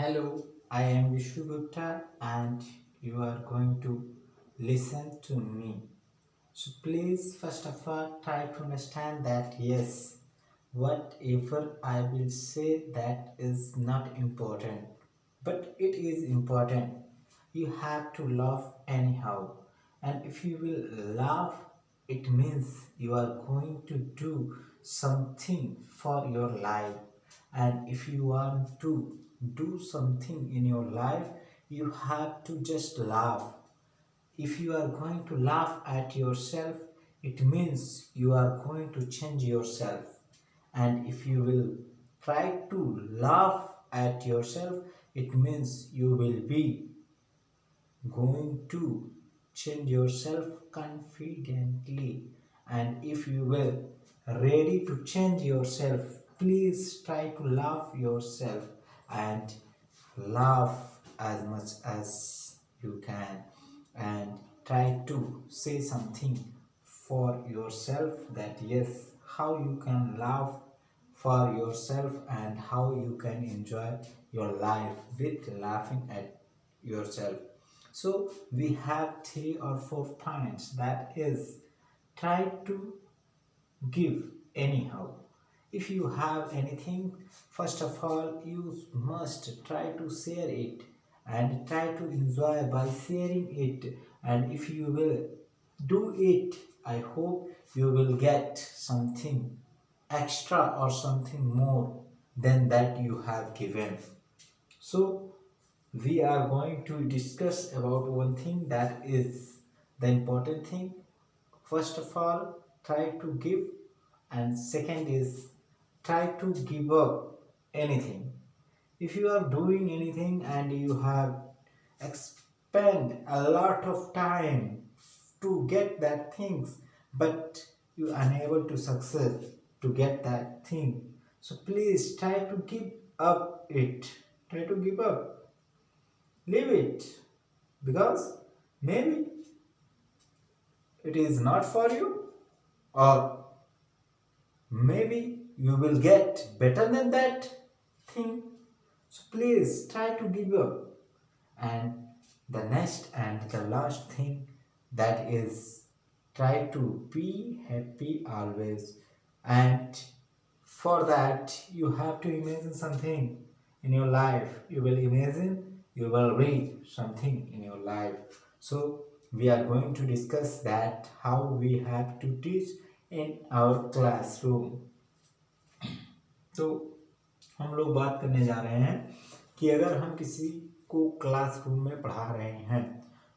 Hello, I am Vishnu Gupta and you are going to listen to me. So please first of all try to understand that yes, whatever I will say that is not important, but it is important. You have to laugh anyhow, and if you will laugh, it means you are going to do something for your life. And if you want to do something in your life, you have to just laugh. If you are going to laugh at yourself, it means you are going to change yourself. And if you will try to laugh at yourself, it means you will be going to change yourself confidently. And if you will ready to change yourself, please try to laugh yourself and laugh as much as you can, and try to say something for yourself that yes, how you can laugh for yourself and how you can enjoy your life with laughing at yourself. So we have 3 or 4 points, that is, try to give anyhow. If you have anything, first of all you must try to share it and try to enjoy by sharing it. And if you will do it, I hope you will get something extra or something more than that you have given. So we are going to discuss about one thing, that is the important thing. First of all, try to give, and second is try to give up anything. If you are doing anything and you have expend a lot of time to get that things, but you are unable to succeed to get that thing, so please try to give up it. Try to give up, leave it, because maybe it is not for you, or maybe you will get better than that thing. So please try to give up. And the next and the last thing, that is, try to be happy always. And for that you have to imagine something in your life. You will imagine, you will read something in your life. So we are going to discuss that how we have to teach in our classroom. तो हम लोग बात करने जा रहे हैं कि अगर हम किसी को क्लासरूम में पढ़ा रहे हैं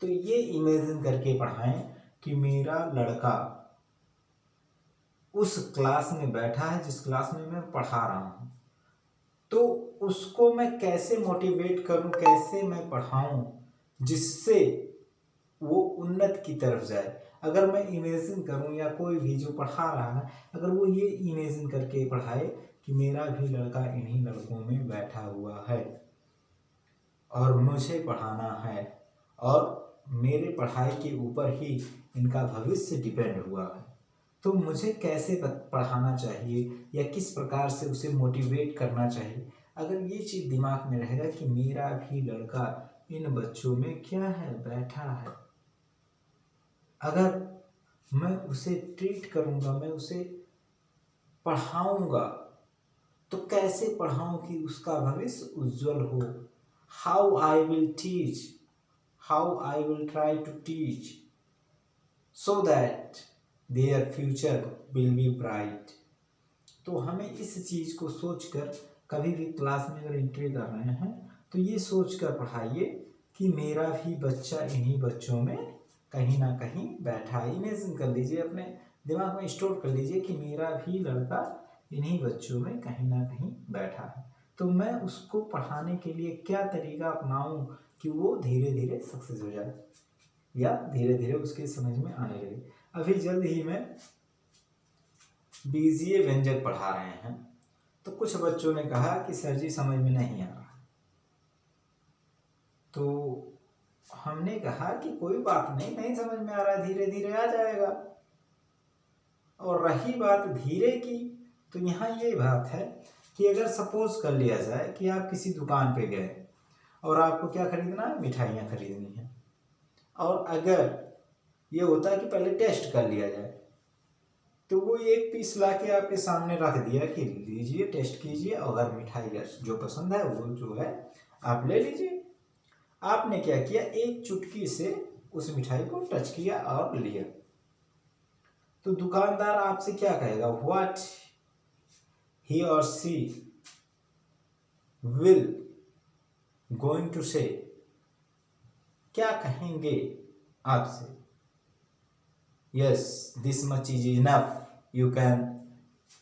तो ये इमेजिन करके पढ़ाएं कि मेरा लड़का उस क्लास में बैठा है जिस क्लास में मैं पढ़ा रहा हूं, तो उसको मैं कैसे मोटिवेट करूं, कैसे मैं पढ़ाऊं जिससे वो उन्नत की तरफ जाए। अगर मैं इमेजिन करूं, या कोई भी जो पढ़ा रहा है अगर वो ये इमेजिन करके पढ़ाए कि मेरा भी लड़का इन्हीं लड़कों में बैठा हुआ है और मुझे पढ़ाना है, और मेरे पढ़ाई के ऊपर ही इनका भविष्य डिपेंड हुआ है, तो मुझे कैसे पढ़ाना चाहिए या किस प्रकार से उसे मोटिवेट करना चाहिए। अगर ये चीज़ दिमाग में रहेगा कि मेरा भी लड़का इन बच्चों में क्या है, बैठा है, अगर मैं उसे ट्रीट करूँगा, मैं उसे पढ़ाऊँगा, तो कैसे पढ़ाऊँ कि उसका भविष्य उज्जवल हो। How I will teach, how I will try to teach so that their future will be bright. तो हमें इस चीज़ को सोचकर कभी भी क्लास में अगर एंट्री कर रहे हैं तो ये सोचकर पढ़ाइए कि मेरा भी बच्चा इन्हीं बच्चों में कहीं ना कहीं बैठा है। इमेजिन कर लीजिए, अपने दिमाग में स्टोर कर लीजिए कि मेरा भी लड़का इन्हीं बच्चों में कहीं ना कहीं बैठा है, तो मैं उसको पढ़ाने के लिए क्या तरीका अपनाऊं कि वो धीरे धीरे सक्सेस हो जाए या धीरे धीरे उसके समझ में आने लगे। अभी जल्द ही में बीजीय व्यंजक पढ़ा रहे हैं, तो कुछ बच्चों ने कहा कि सर जी समझ में नहीं आ रहा, तो हमने कहा कि कोई बात नहीं, नहीं समझ में आ रहा, धीरे धीरे आ जाएगा। और रही बात धीरे की, तो यहाँ ये बात है कि अगर सपोज कर लिया जाए कि आप किसी दुकान पे गए और आपको क्या खरीदना है, मिठाइयाँ खरीदनी है। और अगर ये होता है कि पहले टेस्ट कर लिया जाए, तो वो एक पीस ला के आपके सामने रख दिया कि लीजिए टेस्ट कीजिए, अगर मिठाई जो पसंद है वो जो है आप ले लीजिए। आपने क्या किया, एक चुटकी से उस मिठाई को टच किया और लिया, तो दुकानदार आपसे क्या कहेगा, व्हाट ही और सी विल गोइंग टू से, क्या कहेंगे आपसे, yes this much is enough, you can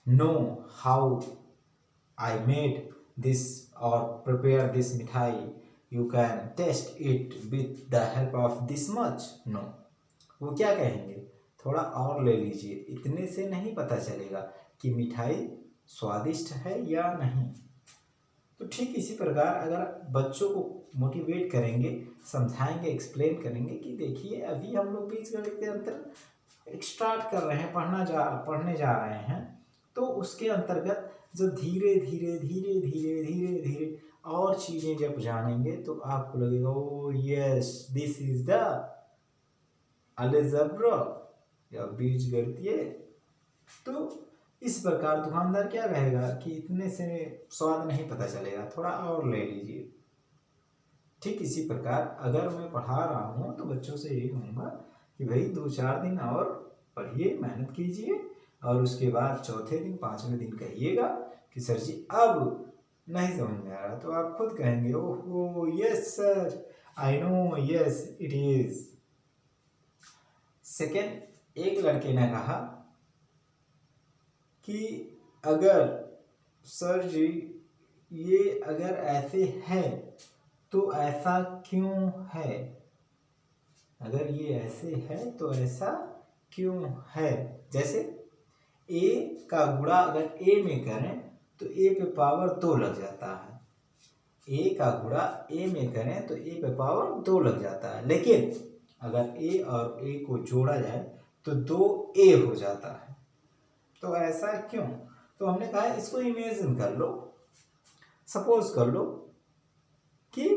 know how I made this और prepare this mithai, you can taste it with the help of this much. No, वो क्या कहेंगे, थोड़ा और ले लीजिए, इतने से नहीं पता चलेगा कि मिठाई स्वादिष्ट है या नहीं। तो ठीक इसी प्रकार अगर जा को मोटिवेट करेंगे, समझाएंगे, एक्सप्लेन करेंगे कि देखिए अभी हम लोग बीजगणित के अंतर स्टार्ट कर रहे हैं, पढ़ने जा रहे हैं, तो उसके अंतर्गत जब धीरे धीरे धीरे धीरे धीरे धीरे और चीज़ें जब जानेंगे तो आपको लगेगा ओ yes this is the algebra या बीजगणितीय। तो इस प्रकार दुकानदार क्या कहेगा कि इतने से स्वाद नहीं पता चलेगा, थोड़ा और ले लीजिए। ठीक इसी प्रकार अगर मैं पढ़ा रहा हूँ तो बच्चों से यही कहूँगा कि भाई 2-4 दिन और पढ़िए, मेहनत कीजिए, और उसके बाद चौथे दिन 5वें दिन कहिएगा कि सर जी अब नहीं समझ में आ रहा, तो आप खुद कहेंगे ओहो yes sir I know yes it is. Second, एक लड़के ने कहा कि अगर सर जी ये अगर ऐसे है तो ऐसा क्यों है, अगर ये ऐसे है तो ऐसा क्यों है। जैसे a का गुणा अगर a में करें तो a पे पावर 2 लग जाता है, a का गुणा a में करें तो a पे पावर 2 लग जाता है, लेकिन अगर a और a को जोड़ा जाए तो 2a हो जाता है। तो ऐसा क्यों, तो हमने कहा इसको इमेजिन कर लो, सपोज कर लो कि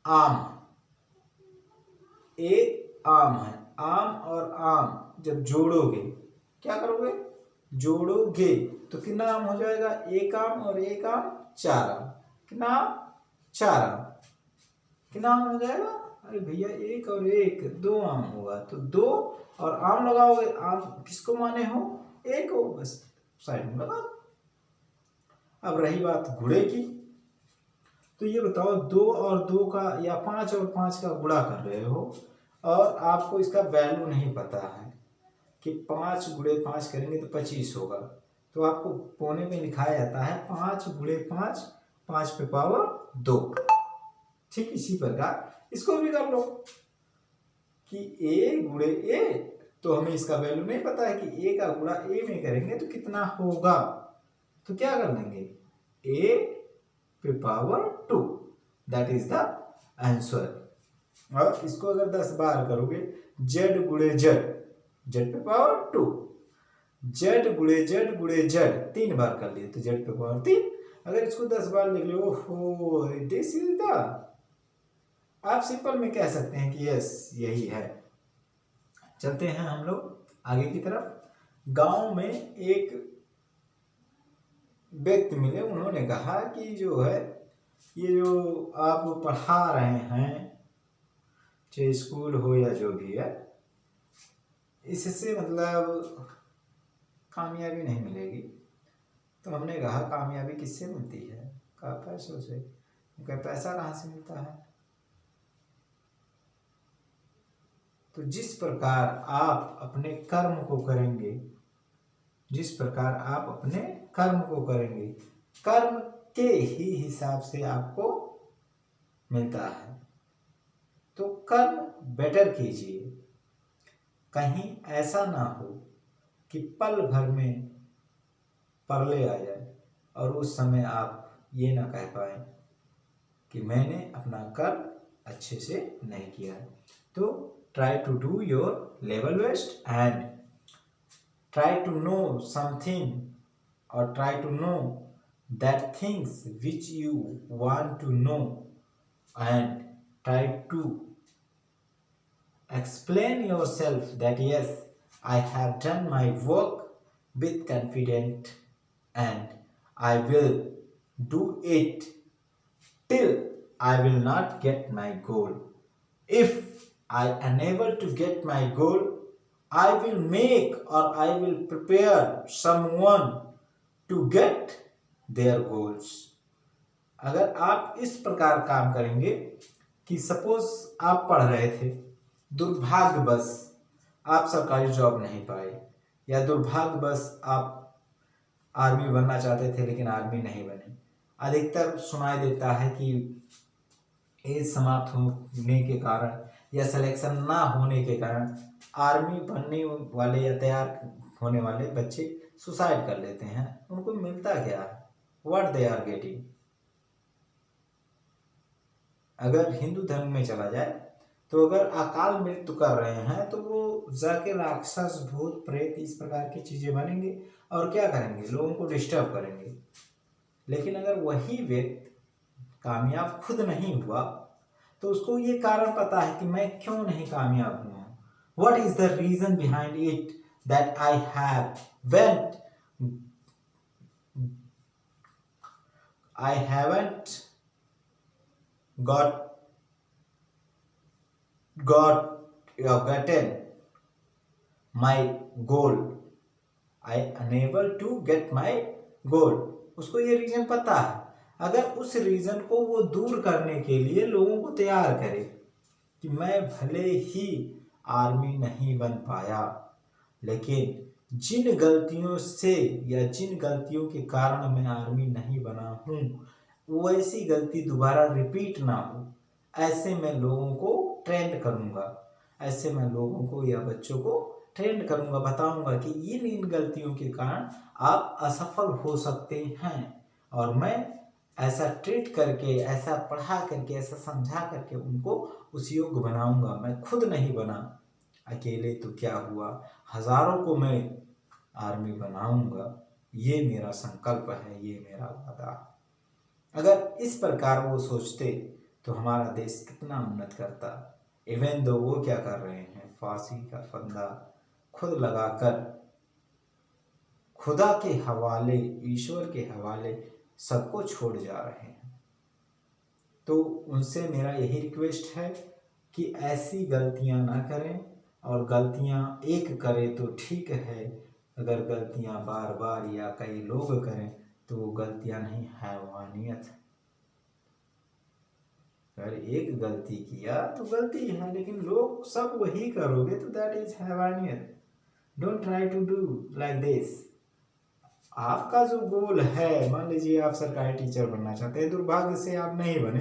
आम है, आम और आम जब जोड़ोगे, क्या करोगे, जोड़ोगे तो कितना आम हो जाएगा, एक आम और एक आम 4 आम, कितना आम, 4 आम, कितना आम हो जाएगा, अरे भैया 1 और 1 2 आम होगा, तो 2 और आम लगाओगे, आम किसको माने हो, 1 हो, बस साइड में लगा। अब रही बात गुणे की, तो ये बताओ 2 और 2 का या 5 और 5 का गुणा कर रहे हो और आपको इसका वैल्यू नहीं पता है कि 5 गुणे 5 करेंगे तो 25 होगा, तो आपको कोने में लिखाया जाता है 5 गुणे 5, 5 पे पावर 2। ठीक इसी प्रकार इसको भी कर लो कि a गुणे a, तो हमें इसका वैल्यू नहीं पता है कि a का गुणा a में करेंगे तो कितना होगा, तो क्या कर लेंगे a पे power 2, that is the answer. और इसको अगर 10 बार करोगे z गुणे z, z पे पावर 2, z गुणे z गुणे z 3 बार कर लिए तो z पे पावर 3। अगर इसको 10 बार लिख लो, ओहो दिस इज द, आप सिंपल में कह सकते हैं कि यस यही है। चलते हैं हम लोग आगे की तरफ। गांव में एक व्यक्ति मिले, उन्होंने कहा कि जो है ये जो आप पढ़ा रहे हैं, चाहे स्कूल हो या जो भी है, इससे मतलब कामयाबी नहीं मिलेगी। तो हमने कहा कामयाबी किससे मिलती है, कहा पैसों से। कहा पैसा कहाँ से मिलता है, तो जिस प्रकार आप अपने कर्म को करेंगे, जिस प्रकार आप अपने कर्म को करेंगे, कर्म के ही हिसाब से आपको मिलता है। तो कर्म बेटर कीजिए, कहीं ऐसा ना हो कि पल भर में परले आ जाए और उस समय आप ये ना कह पाए कि मैंने अपना कर्म अच्छे से नहीं किया। तो try to do your level best and try to know something or try to know that things which you want to know and try to explain yourself that yes, I have done my work with confidence and I will do it till I will not get my goal. If I unable to get my goal, I will make or I will prepare someone to get their goals. अगर आप इस प्रकार काम करेंगे कि suppose आप पढ़ रहे थे, दुर्भाग्यवश आप सरकारी जॉब नहीं पाए, या दुर्भाग्यवश आप आर्मी बनना चाहते थे लेकिन आर्मी नहीं बने। अधिकतर सुनाई देता है कि एज समाप्त होने के कारण या सिलेक्शन ना होने के कारण आर्मी बनने वाले या तैयार होने वाले बच्चे सुसाइड कर लेते हैं। उनको मिलता क्या है? What they are getting? अगर हिंदू धर्म में चला जाए तो अगर अकाल मृत्यु कर रहे हैं तो वो जाके राक्षस भूत प्रेत इस प्रकार की चीजें बनेंगे और क्या करेंगे? लोगों को डिस्टर्ब करेंगे। लेकिन अगर वही व्यक्ति कामयाब खुद नहीं हुआ तो उसको ये कारण पता है कि मैं क्यों नहीं कामयाब हुआ, what is the reason behind it that I haven't gotten my goal, I unable to get my goal। उसको ये रीजन पता है। अगर उस रीजन को वो दूर करने के लिए लोगों को तैयार करे कि मैं भले ही आर्मी नहीं बन पाया लेकिन जिन गलतियों से या जिन गलतियों के कारण मैं आर्मी नहीं बना हूँ वैसी गलती दोबारा रिपीट ना हो, ऐसे मैं लोगों को ट्रेंड करूँगा, ऐसे मैं लोगों को या बच्चों को ट्रेंड करूँगा, बताऊँगा कि इन गलतियों के कारण आप असफल हो सकते हैं। और मैं ऐसा ट्रीट करके, ऐसा पढ़ा करके, ऐसा समझा करके उनको उस योग्य बनाऊंगा। मैं खुद नहीं बना अकेले तो क्या हुआ, हजारों को मैं आर्मी बनाऊंगा। ये मेरा संकल्प है, ये मेरा वादा। अगर इस प्रकार वो सोचते तो हमारा देश कितना उन्नत करता। इवन दो वो क्या कर रहे हैं, फांसी का फंदा खुद लगाकर खुदा के हवाले, ईश्वर के हवाले सबको छोड़ जा रहे हैं। तो उनसे मेरा यही रिक्वेस्ट है कि ऐसी गलतियां ना करें, और गलतियां एक करें तो ठीक है, अगर गलतियां बार बार या कई लोग करें तो वो गलतियां नहीं, हैवानियत। अगर एक गलती किया तो गलती है, लेकिन लोग सब वही करोगे तो दैट इज हैवानियत। Don't try to do like this. आपका जो गोल है, मान लीजिए आप सरकारी टीचर बनना चाहते हैं, दुर्भाग्य से आप नहीं बने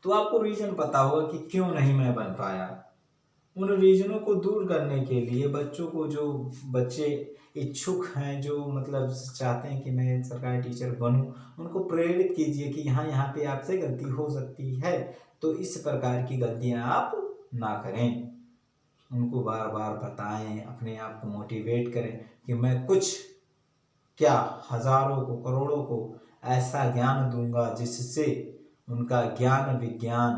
तो आपको रीजन पता होगा कि क्यों नहीं मैं बन पाया। उन रीजनों को दूर करने के लिए बच्चों को, जो बच्चे इच्छुक हैं, जो मतलब चाहते हैं कि मैं सरकारी टीचर बनूं, उनको प्रेरित कीजिए कि यहाँ पे आपसे गलती हो सकती है, तो इस प्रकार की गलतियां आप ना करें। उनको बार बार बताएं, अपने आप को मोटिवेट करें कि मैं कुछ क्या हजारों को, करोड़ों को ऐसा ज्ञान दूंगा जिससे उनका ज्ञान विज्ञान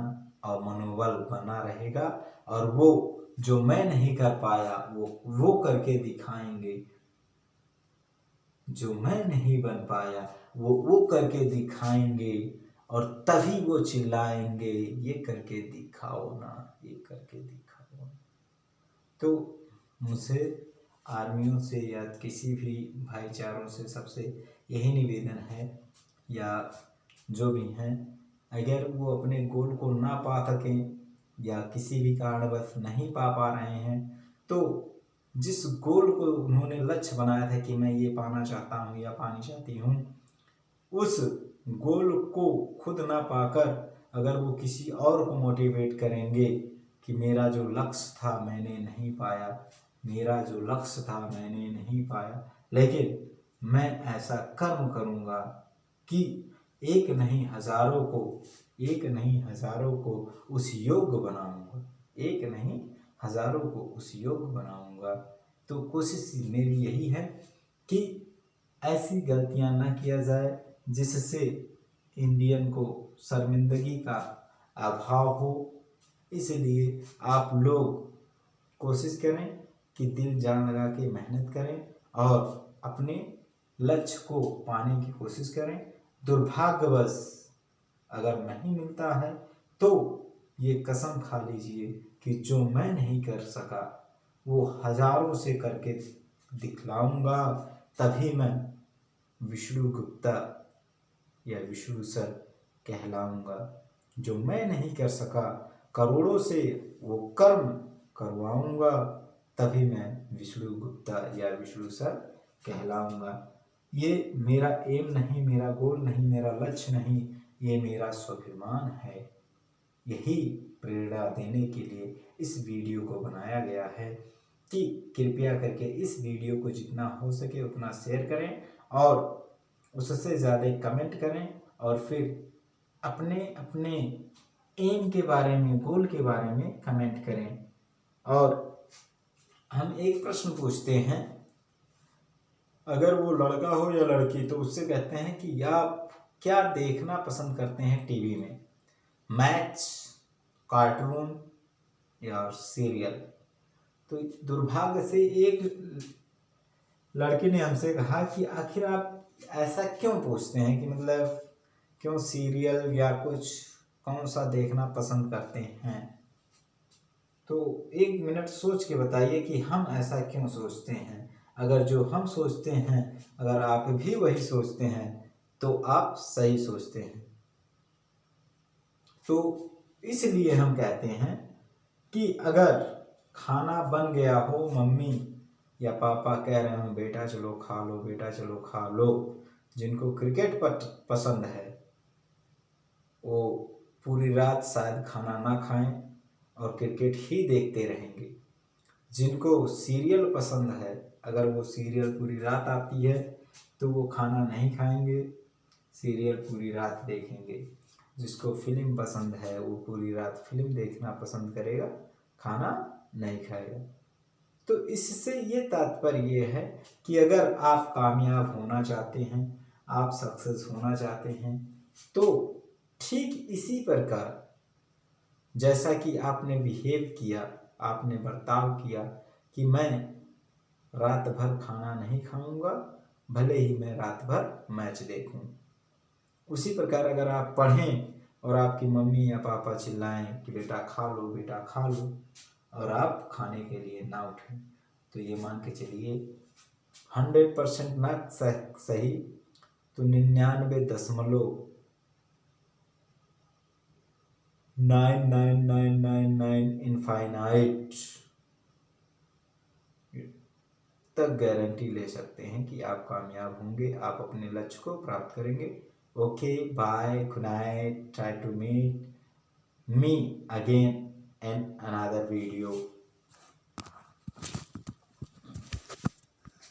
और मनोबल बना रहेगा, और वो जो मैं नहीं कर पाया वो करके दिखाएंगे, जो मैं नहीं बन पाया वो करके दिखाएंगे, और तभी वो चिल्लाएंगे ये करके दिखाओ ना, ये करके दिखाओ ना। तो मुझे आर्मियों से या किसी भी भाईचारों से सबसे यही निवेदन है, या जो भी हैं, अगर वो अपने गोल को ना पा सकें या किसी भी कारणवश नहीं पा रहे हैं, तो जिस गोल को उन्होंने लक्ष्य बनाया था कि मैं ये पाना चाहता हूँ या पानी चाहती हूँ, उस गोल को खुद ना पाकर अगर वो किसी और को मोटिवेट करेंगे कि मेरा जो लक्ष्य था मैंने नहीं पाया, मेरा जो लक्ष्य था मैंने नहीं पाया, लेकिन मैं ऐसा कर्म करूँगा कि एक नहीं हजारों को उस योग्य बनाऊंगा, एक नहीं हजारों को उस योग्य बनाऊंगा। तो कोशिश मेरी यही है कि ऐसी गलतियां ना किया जाए जिससे इंडियन को शर्मिंदगी का अभाव हो। इसलिए आप लोग कोशिश करें कि दिल जान लगा के मेहनत करें और अपने लक्ष्य को पाने की कोशिश करें। दुर्भाग्यवश अगर नहीं मिलता है तो ये कसम खा लीजिए कि जो मैं नहीं कर सका वो हजारों से करके दिखलाऊंगा, तभी मैं विष्णु गुप्ता या विष्णु सर कहलाऊंगा। जो मैं नहीं कर सका करोड़ों से वो कर्म करवाऊंगा, तभी मैं विष्णु गुप्ता या विष्णु सर कहलाऊंगा। ये मेरा एम नहीं, मेरा गोल नहीं, मेरा लक्ष्य नहीं, ये मेरा स्वाभिमान है। यही प्रेरणा देने के लिए इस वीडियो को बनाया गया है कि कृपया करके इस वीडियो को जितना हो सके उतना शेयर करें और उससे ज़्यादा कमेंट करें और फिर अपने अपने एम के बारे में, गोल के बारे में कमेंट करें। और हम एक प्रश्न पूछते हैं, अगर वो लड़का हो या लड़की, तो उससे कहते हैं कि आप क्या देखना पसंद करते हैं टीवी में, मैच, कार्टून या सीरियल। तो दुर्भाग्य से एक लड़की ने हमसे कहा कि आखिर आप ऐसा क्यों पूछते हैं कि मतलब क्यों सीरियल या कुछ कौन सा देखना पसंद करते हैं। तो 1 मिनट सोच के बताइए कि हम ऐसा क्यों सोचते हैं। अगर जो हम सोचते हैं, अगर आप भी वही सोचते हैं तो आप सही सोचते हैं। तो इसलिए हम कहते हैं कि अगर खाना बन गया हो, मम्मी या पापा कह रहे हो बेटा चलो खा लो, बेटा चलो खा लो, जिनको क्रिकेट पसंद है वो पूरी रात शायद खाना ना खाएं और क्रिकेट ही देखते रहेंगे। जिनको सीरियल पसंद है, अगर वो सीरियल पूरी रात आती है तो वो खाना नहीं खाएंगे, सीरियल पूरी रात देखेंगे। जिसको फिल्म पसंद है वो पूरी रात फिल्म देखना पसंद करेगा, खाना नहीं खाएगा। तो इससे ये तात्पर्य ये है कि अगर आप कामयाब होना चाहते हैं, आप सक्सेस होना चाहते हैं, तो ठीक इसी प्रकार जैसा कि आपने बिहेव किया, आपने बर्ताव किया कि मैं रात भर खाना नहीं खाऊंगा, भले ही मैं रात भर मैच देखूं। उसी प्रकार अगर आप पढ़ें और आपकी मम्मी या पापा चिल्लाएं कि बेटा खा लो, बेटा खा लो, और आप खाने के लिए ना उठें, तो ये मान के चलिए 100% ना सही तो 99.99999 इनफाइनाइट तक गारंटी ले सकते हैं कि आप कामयाब होंगे, आप अपने लक्ष्य को प्राप्त करेंगे। Okay, bye, good night, try to meet me again in another video.